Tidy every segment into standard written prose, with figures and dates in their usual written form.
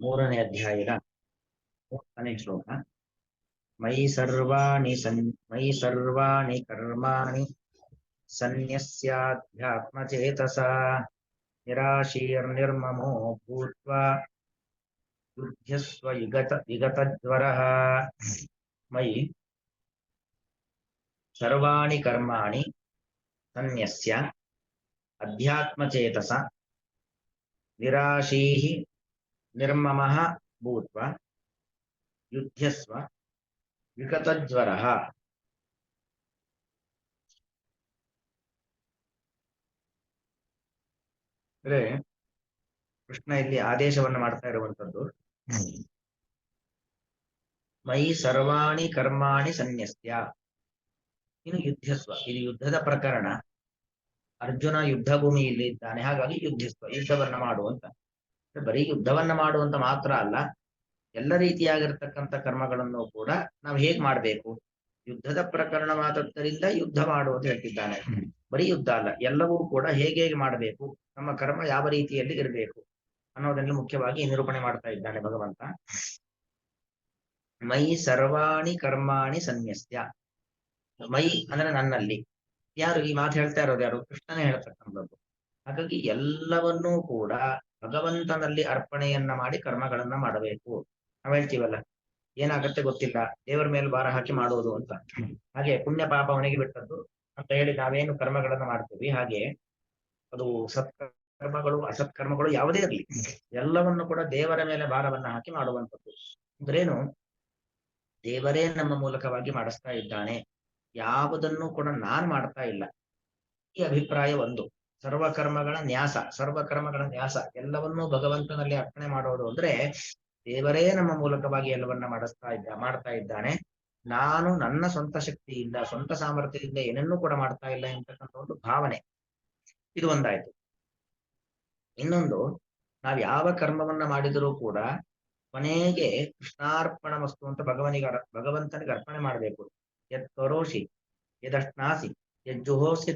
ಮೂರನೇ ಅಧ್ಯಾಯದ 3ನೇ ಶ್ಲೋಕ. ಮಯಿ ಸರ್ವಾಣಿ ಕರ್ಮಾಣಿ ಸನ್ಯಸ್ಯಾಧ್ಯಾತ್ಮಚೇತಸ ನಿರಾಶೀರ್ನಿರ್ಮಮೋ ಭೂತ್ವಾ ಯುಧ್ಯಸ್ವ ವಿಗತಜ್ವರಃ. ಮಯಿ ಸರ್ವಾಣಿ ಕರ್ಮಾಣಿ ಸನ್ಯಸ್ಯ ಅಧ್ಯಾತ್ಮಚೇತಸ ನಿರಾಶೀಃ ನಿರ್ಮಮಃ ಭೂತ್ವಾ ಯುಧ್ಯಸ್ವ ವಿಗತಜ್ವರಃ. ಅಂದ್ರೆ ಕೃಷ್ಣ ಇಲ್ಲಿ ಆದೇಶವನ್ನು ಮಾಡ್ತಾ ಇರುವಂತದ್ದು, ಮಯಿ ಸರ್ವಾಣಿ ಕರ್ಮಾಣಿ ಸನ್ಯಸ್ಯ, ಇನ್ನು ಯುದ್ಧಸ್ವ. ಇದು ಯುದ್ಧದ ಪ್ರಕರಣ. ಅರ್ಜುನ ಯುದ್ಧ ಭೂಮಿಯಲ್ಲಿ ಇದ್ದಾನೆ, ಹಾಗಾಗಿ ಯುದ್ಧಿಸ್ವ, ಯುದ್ಧವನ್ನ ಮಾಡುವಂತ. ಬರೀ ಯುದ್ಧವನ್ನ ಮಾಡುವಂತ ಮಾತ್ರ ಅಲ್ಲ, ಎಲ್ಲ ರೀತಿಯಾಗಿರ್ತಕ್ಕಂಥ ಕರ್ಮಗಳನ್ನು ಕೂಡ ನಾವು ಹೇಗ್ ಮಾಡ್ಬೇಕು, ಯುದ್ಧದ ಪ್ರಕರಣವಾದದ್ದರಿಂದ ಯುದ್ಧ ಮಾಡುವುದು ಹೇಳ್ತಿದ್ದಾನೆ. ಬರೀ ಯುದ್ಧ ಅಲ್ಲ, ಎಲ್ಲವೂ ಕೂಡ ಹೇಗೆ ಹೇಗೆ ಮಾಡಬೇಕು, ನಮ್ಮ ಕರ್ಮ ಯಾವ ರೀತಿಯಲ್ಲಿ ಇರಬೇಕು ಅನ್ನೋದನ್ನು ಮುಖ್ಯವಾಗಿ ನಿರೂಪಣೆ ಮಾಡ್ತಾ ಇದ್ದಾನೆ ಭಗವಂತ. ಮೈ ಸರ್ವಾಣಿ ಕರ್ಮಾಣಿ ಸನ್ಯಸ್ಯ. ಮೈ ಅಂದ್ರೆ ನನ್ನಲ್ಲಿ. ಯಾರು ಈ ಮಾತು ಹೇಳ್ತಾ ಇರೋದು? ಯಾರು? ಕೃಷ್ಣನೇ ಹೇಳ್ತಕ್ಕಂಥದ್ದು. ಹಾಗಾಗಿ ಎಲ್ಲವನ್ನೂ ಕೂಡ ಭಗವಂತನಲ್ಲಿ ಅರ್ಪಣೆಯನ್ನ ಮಾಡಿ ಕರ್ಮಗಳನ್ನ ಮಾಡಬೇಕು. ನಾವ್ ಹೇಳ್ತೀವಲ್ಲ, ಏನಾಗತ್ತೆ ಗೊತ್ತಿಲ್ಲ, ದೇವರ ಮೇಲೆ ಭಾರ ಹಾಕಿ ಮಾಡೋದು ಅಂತ. ಹಾಗೆ ಪುಣ್ಯ ಪಾಪ ಅವನಿಗೆ ಬಿಟ್ಟದ್ದು ಅಂತ ಹೇಳಿ ನಾವೇನು ಕರ್ಮಗಳನ್ನ ಮಾಡ್ತೀವಿ, ಹಾಗೆ ಅದು ಸತ್ಕರ್ಮಗಳು ಅಸತ್ಕರ್ಮಗಳು ಯಾವುದೇ ಇರಲಿ, ಎಲ್ಲವನ್ನು ಕೂಡ ದೇವರ ಮೇಲೆ ಭಾರವನ್ನ ಹಾಕಿ ಮಾಡುವಂಥದ್ದು. ಅಂದ್ರೇನು? ದೇವರೇ ನಮ್ಮ ಮೂಲಕವಾಗಿ ಮಾಡಿಸ್ತಾ ಇದ್ದಾನೆ, ಯಾವುದನ್ನು ಕೂಡ ನಾನ್ ಮಾಡ್ತಾ ಇಲ್ಲ. ಈ ಅಭಿಪ್ರಾಯ ಒಂದು. ಸರ್ವಕರ್ಮಗಳ ನ್ಯಾಸ ಎಲ್ಲವನ್ನೂ ಭಗವಂತನಲ್ಲಿ ಅರ್ಪಣೆ ಮಾಡೋದು ಅಂದ್ರೆ ದೇವರೇ ನಮ್ಮ ಮೂಲಕವಾಗಿ ಎಲ್ಲವನ್ನ ಮಾಡ್ತಾ ಇದ್ದಾನೆ. ನಾನು ನನ್ನ ಸ್ವಂತ ಶಕ್ತಿಯಿಂದ, ಸ್ವಂತ ಸಾಮರ್ಥ್ಯದಿಂದ ಏನನ್ನೂ ಕೂಡ ಮಾಡ್ತಾ ಇಲ್ಲ ಎಂತಕ್ಕಂಥ ಒಂದು ಭಾವನೆ. ಇದು ಒಂದಾಯ್ತು. ಇನ್ನೊಂದು, ನಾವ್ ಯಾವ ಕರ್ಮವನ್ನ ಮಾಡಿದರೂ ಕೂಡ ಕೊನೆಗೆ ಕೃಷ್ಣಾರ್ಪಣ ವಸ್ತು ಅಂತ ಭಗವಂತನಿಗೆ ಅರ್ಪಣೆ ಮಾಡಬೇಕು. ಯತ್ ಕರೋಷಿ ಯದಶ್ನಾಸಿ ಯಜ್ಜುಹೋಸಿ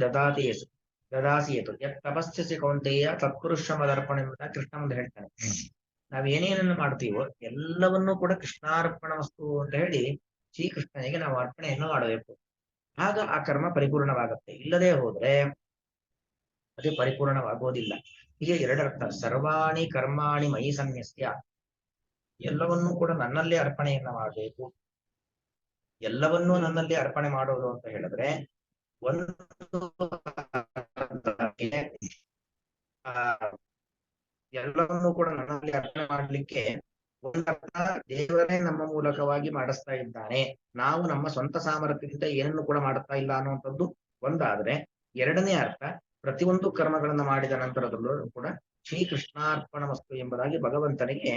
ದದಾಸಿ ಯತು ಯತ್ ತಪಸ್ಸಿ ಕೌಂತೆಯ ತತ್ಪುರುಷಮದರ್ಪಣ ಎಂಬ ಕೃಷ್ಣ ಮುಂದೆ ಹೇಳ್ತಾನೆ. ನಾವ್ ಏನೇನನ್ನು ಮಾಡ್ತೀವೋ ಎಲ್ಲವನ್ನೂ ಕೂಡ ಕೃಷ್ಣಾರ್ಪಣ ವಸ್ತು ಅಂತ ಹೇಳಿ ಶ್ರೀಕೃಷ್ಣನಿಗೆ ನಾವು ಅರ್ಪಣೆಯನ್ನು ಮಾಡಬೇಕು. ಆಗ ಆ ಕರ್ಮ ಪರಿಪೂರ್ಣವಾಗುತ್ತೆ. ಇಲ್ಲದೆ ಹೋದ್ರೆ ಅದು ಪರಿಪೂರ್ಣವಾಗೋದಿಲ್ಲ. ಹೀಗೆ ಎರಡರ್ಥ. ಸರ್ವಾಣಿ ಕರ್ಮಾಣಿ ಮಯಿ ಸನ್ಯಸ್ಯ, ಎಲ್ಲವನ್ನೂ ಕೂಡ ನನ್ನಲ್ಲೇ ಅರ್ಪಣೆಯನ್ನ ಮಾಡಬೇಕು. ಎಲ್ಲವನ್ನೂ ನನ್ನಲ್ಲಿ ಅರ್ಪಣೆ ಮಾಡೋದು ಅಂತ ಹೇಳಿದ್ರೆ ಒಂದು ಎಲ್ಲವನ್ನೂ ಕೂಡ ನನ್ನಲ್ಲಿ ಅರ್ಪಣೆ ಮಾಡ್ಲಿಕ್ಕೆ ಒಂದರ್ಥ ದೇವರೇ ನಮ್ಮ ಮೂಲಕವಾಗಿ ಮಾಡಿಸ್ತಾ ಇದ್ದಾನೆ, ನಾವು ನಮ್ಮ ಸ್ವಂತ ಸಾಮರ್ಥ್ಯದಿಂದ ಏನನ್ನು ಕೂಡ ಮಾಡ್ತಾ ಇಲ್ಲ ಅನ್ನುವಂಥದ್ದು ಒಂದಾದ್ರೆ, ಎರಡನೇ ಅರ್ಥ ಪ್ರತಿಯೊಂದು ಕರ್ಮಗಳನ್ನ ಮಾಡಿದ ನಂತರದಲ್ಲೂ ಕೂಡ ಶ್ರೀಕೃಷ್ಣಾರ್ಪಣ ವಸ್ತು ಎಂಬುದಾಗಿ ಭಗವಂತನಿಗೆ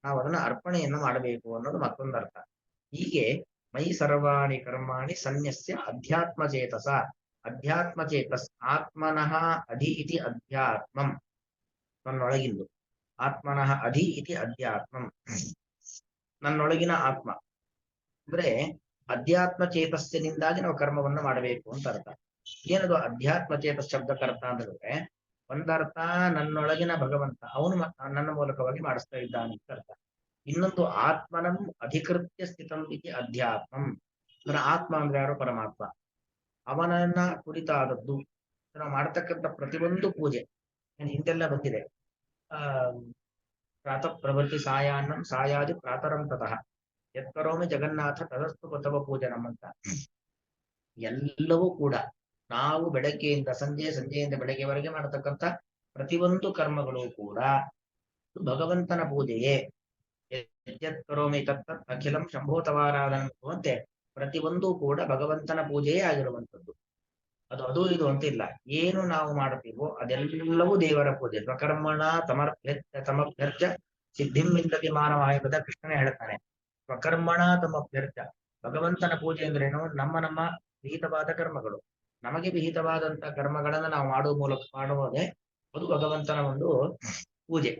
ನಾವು ಅದನ್ನ ಅರ್ಪಣೆಯನ್ನ ಮಾಡಬೇಕು ಅನ್ನೋದು ಮತ್ತೊಂದರ್ಥ. ಹೀಗೆ ಮೈ ಸರ್ವಾಣಿ ಕರ್ಮಾಣಿ ಸನ್ಯಸ್ಯ ಅಧ್ಯಾತ್ಮಚೇತಸ. ಅಧ್ಯಾತ್ಮಚೇತಸ್ ಆತ್ಮನಃ ಅಧಿ ಇತಿ ಅಧ್ಯಾತ್ಮಂ. ನನ್ನೊಳಗಿಂದು ಆತ್ಮನಃ ಅಧಿ ಇತಿ ಅಧ್ಯಾತ್ಮಂ, ನನ್ನೊಳಗಿನ ಆತ್ಮ ಅಂದ್ರೆ ಅಧ್ಯಾತ್ಮ ಚೇತಸ್ಸಿನಿಂದಾಗಿ ನಾವು ಕರ್ಮವನ್ನು ಮಾಡಬೇಕು ಅಂತ ಅರ್ಥ. ಏನದು ಅಧ್ಯಾತ್ಮ ಚೇತಸ್ ಶಬ್ದಕ್ಕರ್ಥ ಅಂದ್ರೆ, ಒಂದರ್ಥ ನನ್ನೊಳಗಿನ ಭಗವಂತ ಅವನು ನನ್ನ ಮೂಲಕವಾಗಿ ಮಾಡಿಸ್ತಾ ಇದ್ದಾನೆ ಅಂತ ಅರ್ಥ. ಇನ್ನೊಂದು ಆತ್ಮನಂ ಅಧಿಕೃತ್ಯ ಸ್ಥಿತಂ ಇತಿ ಅಧ್ಯಾತ್ಮಂ. ಅಂದ್ರೆ ಆತ್ಮ ಅಂದ್ರೆ ಯಾರು? ಪರಮಾತ್ಮ. ಅವನನ್ನ ಕುರಿತಾದದ್ದು ನಾವು ಮಾಡತಕ್ಕಂಥ ಪ್ರತಿಯೊಂದು ಪೂಜೆ ಹಿಂದೆಲ್ಲ ಬಂದಿದೆ. ಪ್ರಾತಃ ಪ್ರವೃತ್ತಿ ಸಾಯಾನ್ನಂ ಸಾಯಾದಿ ಪ್ರಾತರಂ ತತಃ ಯತ್ಕರೋಮಿ ಜಗನ್ನಾಥ ತದಸ್ತು ಬಸವ ಪೂಜನಂ ಅಂತ. ಎಲ್ಲವೂ ಕೂಡ ನಾವು ಬೆಳಗ್ಗೆಯಿಂದ ಸಂಜೆಯಿಂದ ಬೆಳಗ್ಗೆವರೆಗೆ ಮಾಡತಕ್ಕಂಥ ಪ್ರತಿಯೊಂದು ಕರ್ಮಗಳು ಕೂಡ ಭಗವಂತನ ಪೂಜೆಯೇ. ಯತ್ ಕರೋಮಿ ತತ್ತತ್ ಅಖಿಲಂ ಶಂಭೋತವಾರಾಧನಂತೆ ಪ್ರತಿಯೊಂದು ಕೂಡ ಭಗವಂತನ ಪೂಜೆಯೇ ಆಗಿರುವಂಥದ್ದು. ಅದು ಇದು ಅಂತಿಲ್ಲ. ಏನು ನಾವು ಮಾಡ್ತೀವೋ ಅದೆಲ್ಲವೂ ದೇವರ ಪೂಜೆ. ಸ್ವಕರ್ಮಣ ತಮಭ್ಯರ್ಚ ಸಿದ್ಧಿಂ ವಿಂದತಿ ಮಾನವ ಎಂಬುದ ಕೃಷ್ಣನೇ ಹೇಳ್ತಾನೆ. ಸ್ವಕರ್ಮಣ ತಮಭ್ಯರ್ಚ, ಭಗವಂತನ ಪೂಜೆ ಅಂದ್ರೇನು? ನಮ್ಮ ವಿಹಿತವಾದ ಕರ್ಮಗಳು, ನಮಗೆ ವಿಹಿತವಾದಂತ ಕರ್ಮಗಳನ್ನ ನಾವು ಮಾಡುವುದೇ ಅದು ಭಗವಂತನ ಒಂದು ಪೂಜೆ.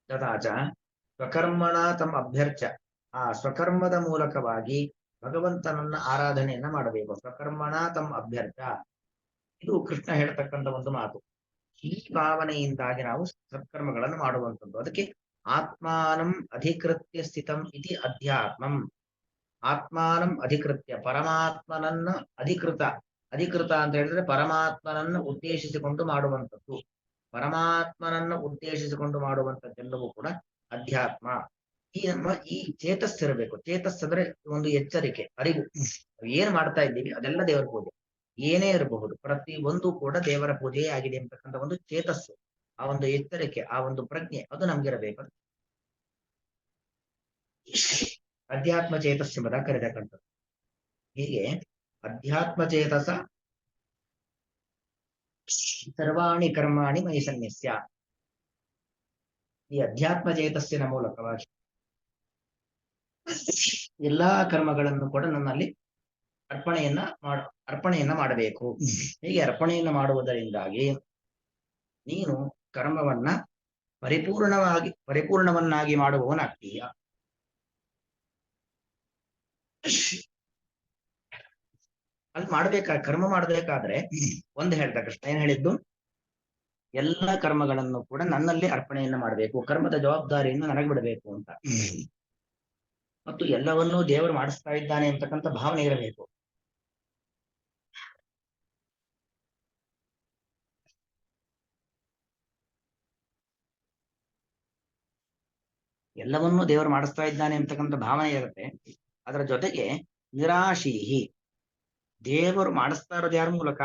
ತದಾಚ ಸ್ವಕರ್ಮಣ ತಮ್ಮ ಅಭ್ಯರ್ಚ, ಆ ಸ್ವಕರ್ಮದ ಮೂಲಕವಾಗಿ ಭಗವಂತನನ್ನ ಆರಾಧನೆಯನ್ನ ಮಾಡಬೇಕು. ಸ್ವಕರ್ಮಣ ತಮ್ಮ ಅಭ್ಯರ್ಥ, ಇದು ಕೃಷ್ಣ ಹೇಳ್ತಕ್ಕಂಥ ಒಂದು ಮಾತು. ಈ ಭಾವನೆಯಿಂದಾಗಿ ನಾವು ಸತ್ಕರ್ಮಗಳನ್ನು ಮಾಡುವಂಥದ್ದು. ಅದಕ್ಕೆ ಆತ್ಮಾನಂ ಅಧಿಕೃತ್ಯ ಸ್ಥಿತಂ ಇತಿ ಅಧ್ಯಾತ್ಮಂ. ಆತ್ಮಾನಂ ಅಧಿಕೃತ್ಯ ಪರಮಾತ್ಮನನ್ನ ಅಧಿಕೃತ. ಅಧಿಕೃತ ಅಂತ ಹೇಳಿದ್ರೆ ಪರಮಾತ್ಮನನ್ನು ಉದ್ದೇಶಿಸಿಕೊಂಡು ಮಾಡುವಂಥದ್ದು. ಪರಮಾತ್ಮನನ್ನು ಉದ್ದೇಶಿಸಿಕೊಂಡು ಮಾಡುವಂಥದ್ದೆಲ್ಲವೂ ಕೂಡ ಅಧ್ಯಾತ್ಮ. ಈ ನಮ್ಮ ಈ ಚೇತಸ್ಸಿರಬೇಕು. ಚೇತಸ್ಸಂದ್ರೆ ಒಂದು ಎಚ್ಚರಿಕೆ, ಅರಿವು. ಏನ್ ಮಾಡ್ತಾ ಇದ್ದೀವಿ ಅದೆಲ್ಲ ದೇವರ ಪೂಜೆ. ಏನೇ ಇರಬಹುದು, ಪ್ರತಿ ಒಂದು ಕೂಡ ದೇವರ ಪೂಜೆಯೇ ಆಗಿದೆ ಅಂತಕ್ಕಂಥ ಒಂದು ಚೇತಸ್ಸು, ಆ ಒಂದು ಎಚ್ಚರಿಕೆ, ಆ ಒಂದು ಪ್ರಜ್ಞೆ ಅದು ನಮ್ಗಿರಬೇಕು. ಅಧ್ಯಾತ್ಮ ಚೇತಸ್ಸೆಂಬುದ ಕರೆದಕ್ಕಂಥದ್ದು. ಹೀಗೆ ಅಧ್ಯಾತ್ಮ ಚೇತಸ ಸರ್ವಾಣಿ ಕರ್ಮಾಣಿ ಮಯಿ ಸನ್ಯಸ್ಯ. ಈ ಅಧ್ಯಾತ್ಮ ಚೇತಸ್ಸಿನ ಮೂಲಕವಾಗಿ ಎಲ್ಲಾ ಕರ್ಮಗಳನ್ನು ಕೂಡ ನನ್ನಲ್ಲಿ ಅರ್ಪಣೆಯನ್ನ ಮಾಡಬೇಕು. ಹೀಗೆ ಅರ್ಪಣೆಯನ್ನ ಮಾಡುವುದರಿಂದಾಗಿ ನೀನು ಕರ್ಮವನ್ನ ಪರಿಪೂರ್ಣವನ್ನಾಗಿ ಮಾಡುವವನಾಗ್ತೀಯ. ಅಲ್ಲಿ ಕರ್ಮ ಮಾಡಬೇಕಾದ್ರೆ ಒಂದು ಹೇಳ್ದ ಕೃಷ್ಣ. ಏನ್ ಹೇಳಿದ್ದು? ಎಲ್ಲ ಕರ್ಮಗಳನ್ನು ಕೂಡ ನನ್ನಲ್ಲಿ ಅರ್ಪಣೆಯನ್ನ ಮಾಡಬೇಕು, ಕರ್ಮದ ಜವಾಬ್ದಾರಿಯನ್ನು ನನಗೆ ಬಿಡಬೇಕು ಅಂತ. ಮತ್ತು ಎಲ್ಲವನ್ನೂ ದೇವರು ಮಾಡಿಸ್ತಾ ಇದ್ದಾನೆ ಅಂತಕ್ಕಂಥ ಭಾವನೆ ಇರಬೇಕು. ಎಲ್ಲವನ್ನೂ ದೇವರು ಮಾಡಿಸ್ತಾ ಇದ್ದಾನೆ ಅಂತಕ್ಕಂಥ ಭಾವನೆ ಇರುತ್ತೆ. ಅದರ ಜೊತೆಗೆ ನಿರಾಶೀಹಿ, ದೇವರು ಮಾಡಿಸ್ತಾ ಇರೋದು ಯಾರ ಮೂಲಕ?